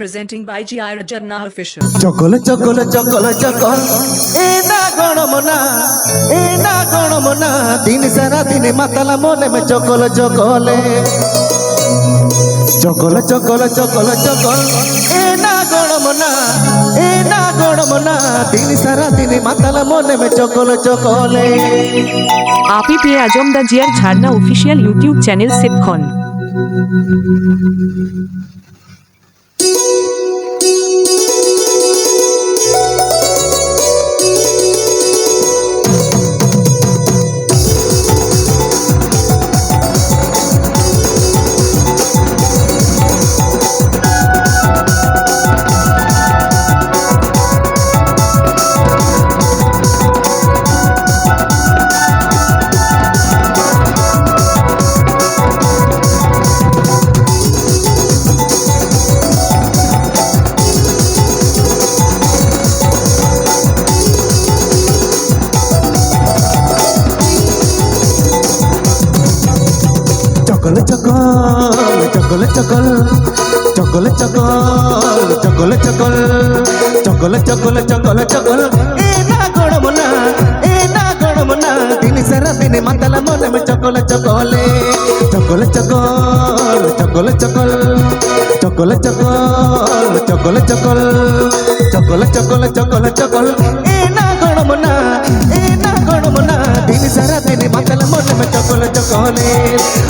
Presenting by GI Rajanna Official. চকল চকল চকল চকল এ না গণমনা এ না গণমনা দিন সারা দিন মাতালা মনে মে চকল চকলে চকল চকল চকল চকল এ না গণমনা দিন সারা দিন মাতালা মনে মে চকল চকলে आप ही पे आजम द जियर झारना ऑफिशियल यूट्यूब चैनल सिटकॉन। চকল চকল চকল চকল চকল চকল চকল চকল চকল চকল চকল এ না গণমনা দিন সারা দিন মাতালা মনে মে চকল চকলে চকল চকল চকল চকল চকল চকল চকল চকল চকল চকল চকল চকল এ না গণমনা দিন সারা দিন মাতালা মনে মে চকল চকলে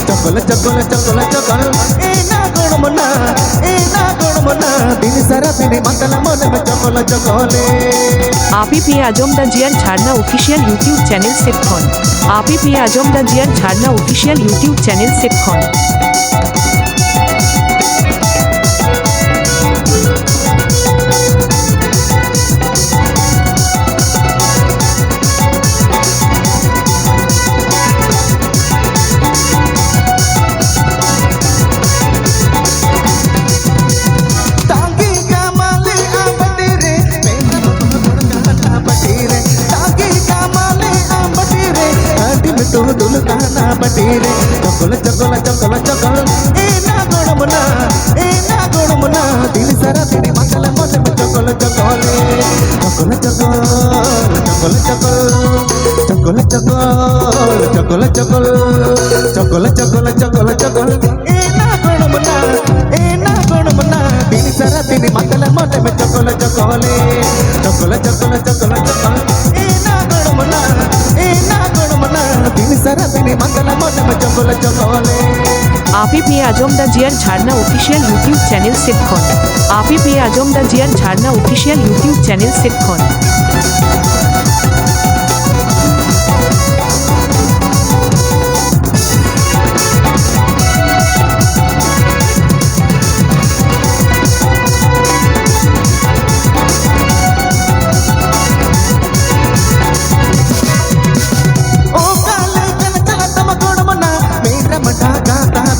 চকল চকল চকল চকল এ না গণমনা দিন সারা দিন মাতালা মনে মে চকল চকলে आप ही पे आजम द जियर झारना ऑफिशियल यूट्यूब चैनल सिटकॉन। आप ही पे आजम द जियर झारना ऑफिशियल यूट्यूब चैनल सिटकॉन। दुल कहना बटीरे चकल चकल चकल चकल ए ना गणमना दिल सारा दिन मातला मन में चकल चकले चकल चकल चकल चकल चकल चकल चकल चकल चकल चकल चकल ए ना गणमना दिल सारा दिन मातला मन में चकल चकले चकल चकल चकल चकल ए ना गणमना दिन सारा दिन मातला मन में चकल चकले आप ही पे आजम द जियर झारना ऑफिशियल यूट्यूब चैनल सिटकॉन। आप ही पे आजम द जियर झारना ऑफिशियल यूट्यूब चैनल सिटकॉन।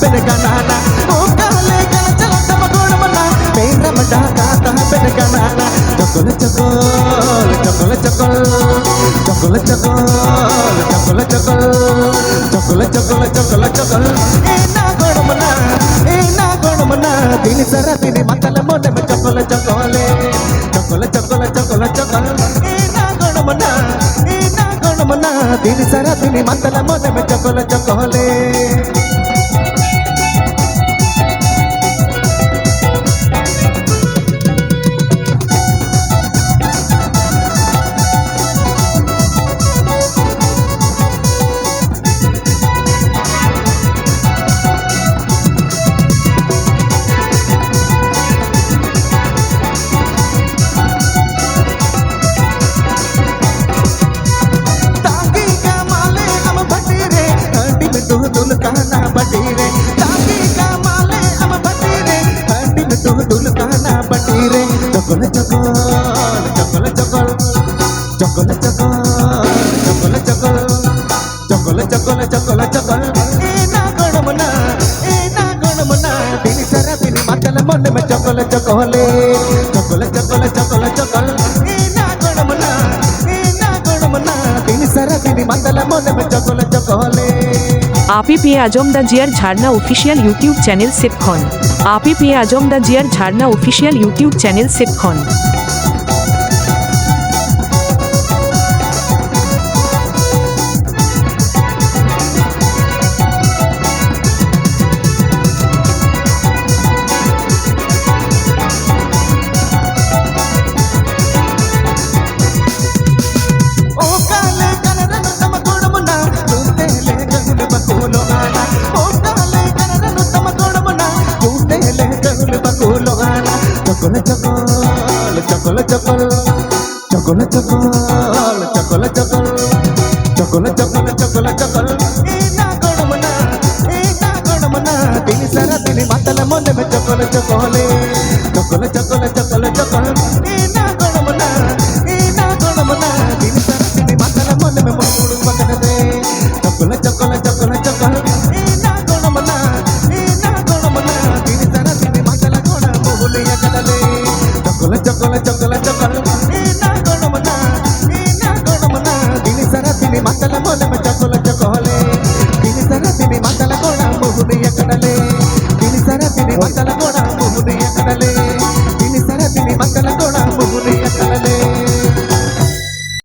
పెనకనానా ఓ కాలే కల చల తమ గోడమన్నా మేర మడా గాతా పెనకనానా చకల చకల్ చకల చకల్ చకల చకల్ చకల చకల్ చకల చకల చకల చకల్ ఏ నా గోడమన్నా దిని సరా దిని మతల మొన మే చకల చకలే చకల చకల చకల చకల్ ఏ నా గోడమన్నా దిని సరా దిని మతల మొన మే చకల చకలే दुल कहना बटीरे ताकि कमाले हम बटीरे हड्डी में दुल कहना बटीरे चकल चकल चकल चकल चकल चकल चकल चकल चकल चकल चकल ए ना गणमना दिन सारा दिन मातल मन में चकल चकले चकल चकल चकल चकल ए ना गणमना दिन सारा दिन मातल मन में चकल चकले আপি পেয়ে আজম দা জিয়ার ঝাড়না অফিসিয়াল ইউটিউব চ্যানেল সেটখন আপি পেয়ে আজম দা জিয়ার ঝাড়না অফিসিয়াল ইউটিউব চ্যানেল সেটখন ఓ కాలే కనరను తమ గోడమున చూస్తేలే గగులు బకులో ఆనా ఓ కాలే కనరను తమ గోడమున చూస్తేలే గగులు బకులో ఆనా చొకొల చొకొల చొకొల చొకొల చొకొల చొకొల చొకొల చొకొల చొకొల చొకొల చొకొల ఈ నా గోడమున తిని సర తిని మతల మొన్న చొకొల చొకొలే చొకొల చొకొల చొకొల చొకొల ఈ నా గోడమున తిని సర తిని మతల మొన్న మూడు పక్కనదే చొకొల చొకొల చొకొల చొకొల ఈ నా గోడమున తిని సర తిని మతల గోడ మూడు ఎక్కడలే చొకొల చొకొల చొకొల